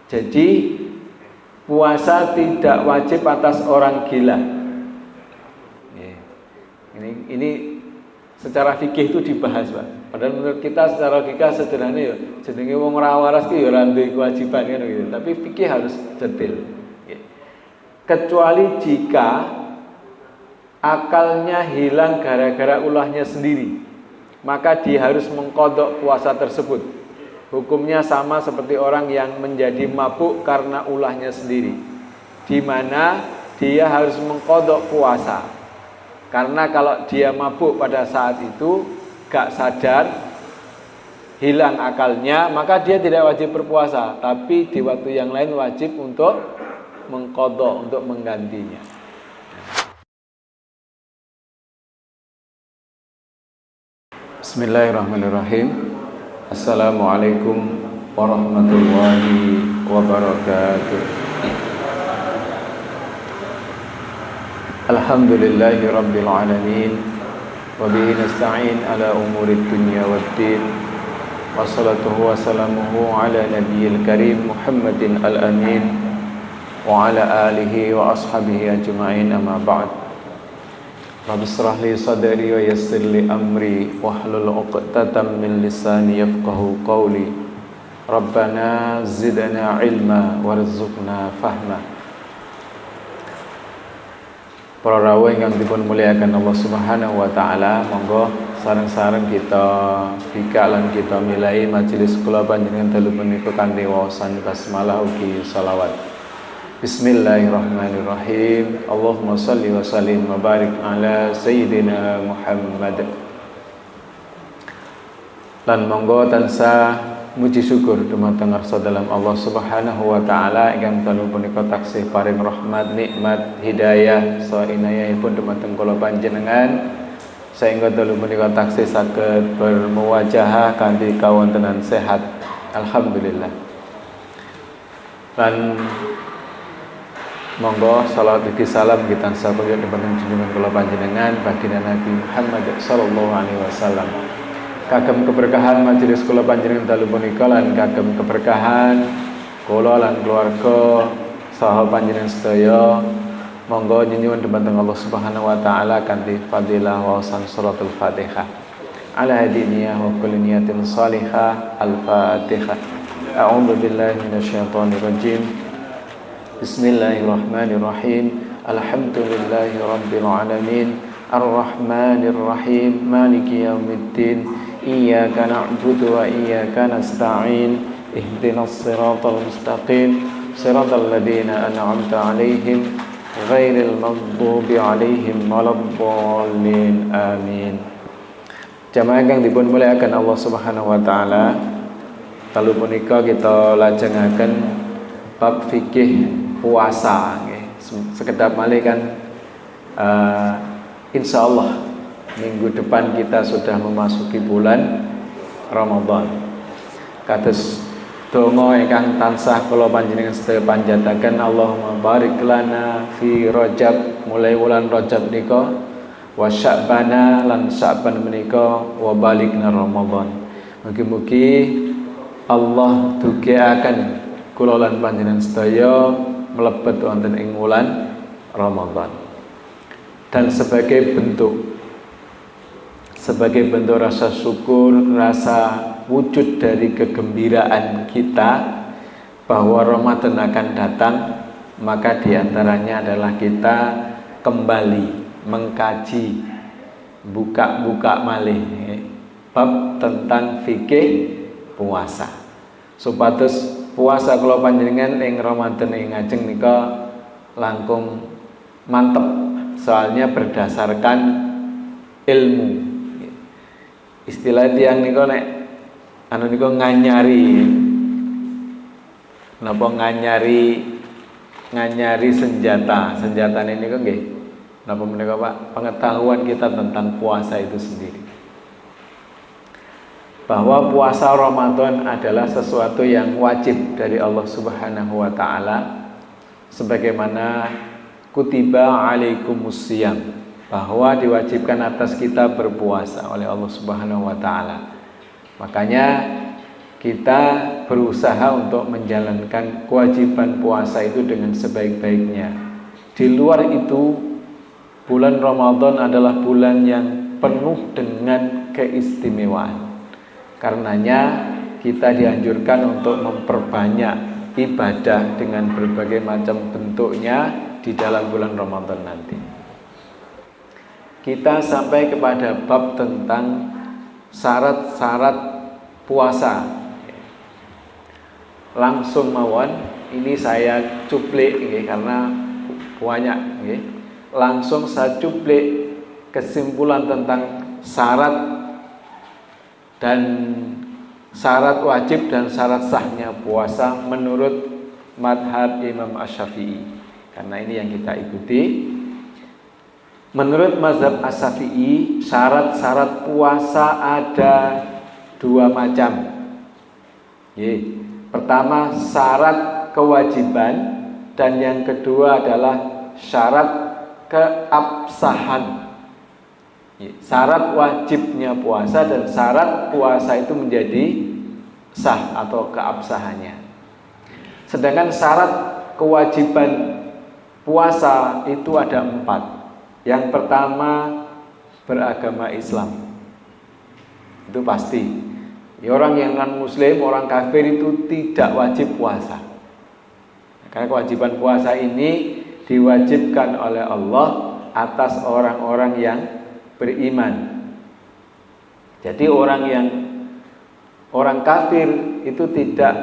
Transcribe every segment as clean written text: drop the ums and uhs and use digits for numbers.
Jadi puasa tidak wajib atas orang gila. Ini secara fikih itu dibahas, Pak. Padahal menurut kita secara logika sederhana ya, jenenge wong ora waras ki ya ora duwe kewajiban kan gitu. Tapi fikih harus detail. Kecuali jika akalnya hilang gara-gara ulahnya sendiri, maka dia harus mengqadha puasa tersebut. Hukumnya sama seperti orang yang menjadi mabuk karena ulahnya sendiri, di mana dia harus mengqadha puasa. Karena kalau dia mabuk pada saat itu gak sadar, hilang akalnya, maka dia tidak wajib berpuasa. Tapi di waktu yang lain wajib untuk mengqadha, untuk menggantinya. Bismillahirrahmanirrahim. Assalamualaikum warahmatullahi wabarakatuh. Alhamdulillahi rabbil alamin, wa bihi nasta'in ala umurid dunya waddin, wassalatuhu wassalamuhu ala nabiyil karim Muhammadin al-amin wa ala alihi wa ashabihi ajma'in, amma ba'd. Rabbi shrah li sadri wa yassir li amri wahlul 'uqdatam min lisani yafqahu qawli. Rabbana zidna ilma warzuqna fahma. Para rawuh ingkang dipun muliakan Allah Subhanahu wa taala, monggo sareng-sareng kita bika lan kita milai majelis kula panjenengan dalu menika kanthi waosan basmalah ugi selawat. Bismillahirrahmanirrahim. Allahumma shalli wa sallim wa barik ala sayyidina Muhammad. Lan monggo tansah muji syukur dumateng ngarsa dalam Allah Subhanahu wa taala ingkang dalu punika taksih paring rahmat, nikmat, hidayah saha inayahipun dumateng kula panjenengan sehingga dalu punika taksih saged bermuwajahah kanthi kawontenan sehat. Alhamdulillah. Lan monggo salawat ugi salam kita sampun dumateng junjungan kula panjenengan baginda Nabi Muhammad sallallahu alaihi wasallam. Kagem keberkahan majelis kula panjenengan dalu punika lan kagem keberkahan kula lan keluarga saha panjenengan sedaya, monggo nyuwun dumateng Allah Subhanahu wa taala kanthi fadilah waosan suratul Fatihah. Ala hadiniyah wa kulli niyatin salihah. Al-Fatihah. A'udzu billahi minasyaitonir rajim. Bismillahirrahmanirrahim. Alhamdulillahi rabbil alamin. Ar-Rahmanir Rahim. Maliki yaumiddin. Iyyaka na'budu wa iyyaka nasta'in. Ihdinas siratal mustaqim. Siratal ladzina an'amta 'alaihim ghairil maghdubi 'alaihim waladdallin. Amin. Jamaah kang dipun muliakan Allah Subhanahu wa taala, kalau punika kita lajengaken bab fikih puasa nggih. Sekedap malih kan insyaallah minggu depan kita sudah memasuki bulan Ramadan. Kados donga ingkang tansah kula panjenengan sedaya panjataken, Allahumma barik lana fi Rajab, mulai wulan Rajab nika, wa Sya'bana lan Sya'ban menika, wa balikna Ramadan. Mugi-mugi Allah dugekaken kula lan panjenengan sedaya mlebet wonten ing wulan Ramadan. Dan sebagai bentuk rasa syukur, rasa wujud dari kegembiraan kita bahwa Ramadan akan datang, maka diantaranya adalah kita kembali mengkaji, buka malih bab tentang fikih puasa. Supados puasa kula panjenengan ing Ramadan ing ngajeng nika langkung mantep, soalnya berdasarkan ilmu. Istilah tiyang nika nek anu nika nganyari. Napa nganyari senjata. Senjatane niku nggih napa menika Pak? Pengetahuan kita tentang puasa itu sendiri. Bahwa puasa Ramadan adalah sesuatu yang wajib dari Allah Subhanahu wa taala, sebagaimana kutiba alaikumusiyam, bahwa diwajibkan atas kita berpuasa oleh Allah Subhanahu wa taala. Makanya kita berusaha untuk menjalankan kewajiban puasa itu dengan sebaik-baiknya. Di luar itu, bulan Ramadan adalah bulan yang penuh dengan keistimewaan. Karenanya kita dianjurkan untuk memperbanyak ibadah dengan berbagai macam bentuknya di dalam bulan Ramadan nanti. Kita sampai kepada bab tentang syarat-syarat puasa. Langsung mawon, ini saya cuplik karena banyak. Langsung saya cuplik kesimpulan tentang syarat dan syarat wajib dan syarat sahnya puasa menurut madhab Imam Asy-Syafi'i. Karena ini yang kita ikuti. Menurut mazhab Asy-Syafi'i, syarat-syarat puasa ada dua macam. Pertama syarat kewajiban, dan yang kedua adalah syarat keabsahan. Syarat wajibnya puasa dan syarat puasa itu menjadi sah atau keabsahannya. Sedangkan syarat kewajiban puasa itu ada 4. Yang pertama, beragama Islam. Itu pasti. Orang yang non muslim, orang kafir itu tidak wajib puasa. Karena kewajiban puasa ini diwajibkan oleh Allah atas orang-orang yang beriman. Jadi orang kafir itu tidak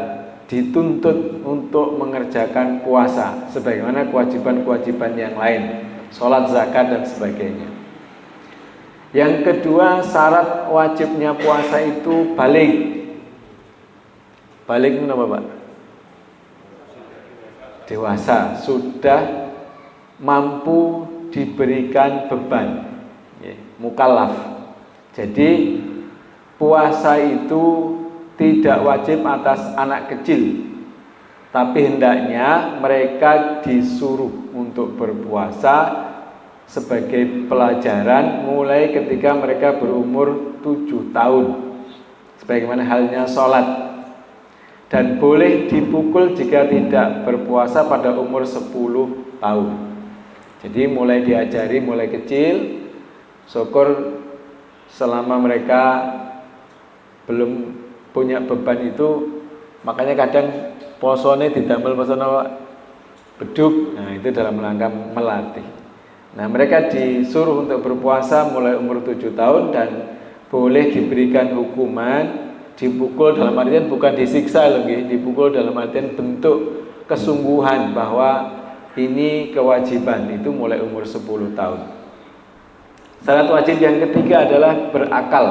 dituntut untuk mengerjakan puasa sebagaimana kewajiban-kewajiban yang lain, sholat, zakat dan sebagainya. Yang kedua, syarat wajibnya puasa itu baligh. Baligh itu apa, Pak? Dewasa, sudah mampu diberikan beban, mukallaf. Jadi puasa itu tidak wajib atas anak kecil, tapi hendaknya mereka disuruh untuk berpuasa sebagai pelajaran mulai ketika mereka berumur 7 tahun, sebagaimana halnya sholat. Dan boleh dipukul jika tidak berpuasa pada umur 10 tahun. Jadi mulai diajari mulai kecil, syukur selama mereka belum punya beban itu. Makanya kadang posone didamel posone beduk. Nah, itu dalam rangka melatih. Nah, mereka disuruh untuk berpuasa mulai umur 7 tahun dan boleh diberikan hukuman, dipukul dalam artian bukan disiksa lagi, dipukul dalam artian bentuk kesungguhan bahwa ini kewajiban, itu mulai umur 10 tahun. Syarat wajib yang ketiga adalah berakal.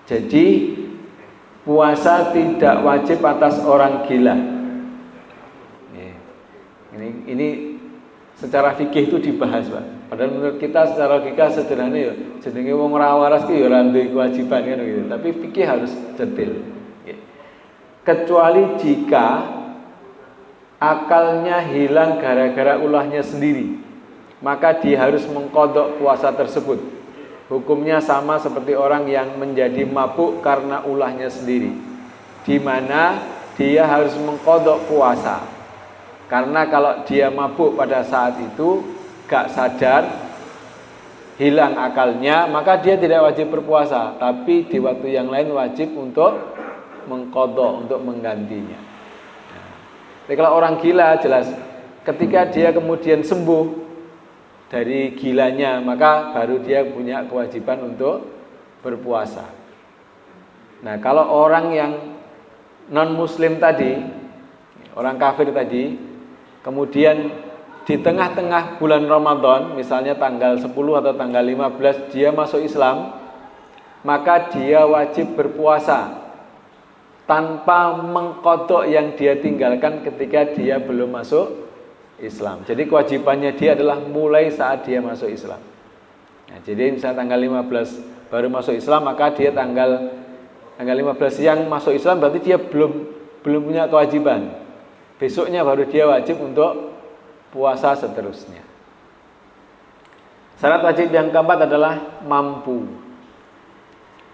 Jadi puasa tidak wajib atas orang gila. Ini secara fikih itu dibahas, Pak. Padahal menurut kita secara logika sederhana ya, jenenge wong ora waras ki ya ora duwe kewajiban kan gitu. Tapi fikih harus detail. Kecuali jika akalnya hilang gara-gara ulahnya sendiri, maka dia harus mengqadha puasa tersebut. Hukumnya sama seperti orang yang menjadi mabuk karena ulahnya sendiri, di mana dia harus mengqadha puasa. Karena kalau dia mabuk pada saat itu gak sadar, hilang akalnya, maka dia tidak wajib berpuasa, tapi di waktu yang lain wajib untuk mengqadha, untuk menggantinya. Jadi kalau orang gila jelas ketika dia kemudian sembuh dari gilanya, maka baru dia punya kewajiban untuk berpuasa. Nah, kalau orang yang non muslim tadi, orang kafir tadi, kemudian di tengah-tengah bulan Ramadan, misalnya tanggal 10 atau tanggal 15 dia masuk Islam, maka dia wajib berpuasa tanpa mengqadha yang dia tinggalkan ketika dia belum masuk Islam. Jadi kewajibannya dia adalah mulai saat dia masuk Islam. Nah, jadi misalnya tanggal 15 baru masuk Islam, maka dia tanggal 15 siang masuk Islam, berarti dia belum punya kewajiban. Besoknya baru dia wajib untuk puasa seterusnya. Syarat wajib yang keempat adalah mampu.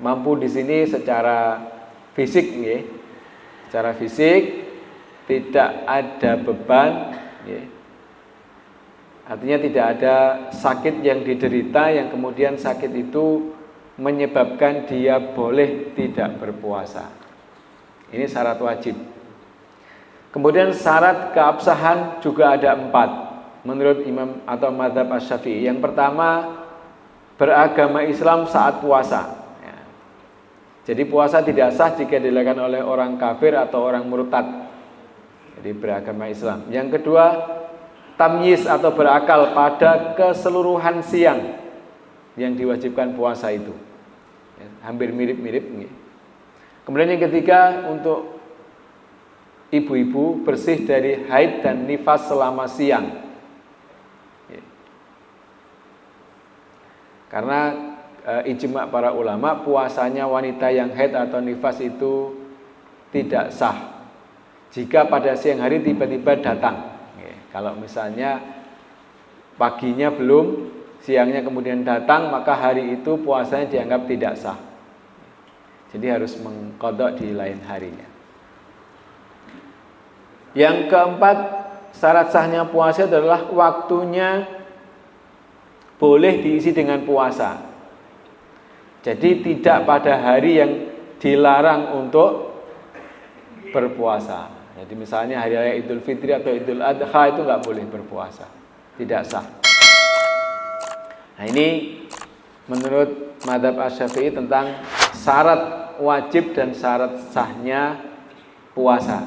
Mampu di sini secara fisik, ya. Secara fisik tidak ada beban, ya. Artinya tidak ada sakit yang diderita yang kemudian sakit itu menyebabkan dia boleh tidak berpuasa. Ini syarat wajib. Kemudian syarat keabsahan juga ada 4 menurut Imam atau Madzhab Asy-Syafi'i. Yang pertama, beragama Islam saat puasa. Ya. Jadi puasa tidak sah jika dilakukan oleh orang kafir atau orang murtad. Jadi beragama Islam. Yang kedua, tamyiz atau berakal pada keseluruhan siang yang diwajibkan puasa itu. Ya, hampir mirip-mirip. Kemudian yang ketiga, untuk ibu-ibu bersih dari haid dan nifas selama siang. Ya. Karena ijma' para ulama, puasanya wanita yang haid atau nifas itu tidak sah jika pada siang hari tiba-tiba datang. Kalau misalnya paginya belum, siangnya kemudian datang, maka hari itu puasanya dianggap tidak sah. Jadi harus mengqadha di lain harinya. Yang keempat, syarat sahnya puasa adalah waktunya boleh diisi dengan puasa. Jadi tidak pada hari yang dilarang untuk berpuasa. Jadi misalnya hari raya Idul Fitri atau Idul Adha itu nggak boleh berpuasa, tidak sah. Nah ini menurut Madzhab Asy-Syafi'i tentang syarat wajib dan syarat sahnya puasa.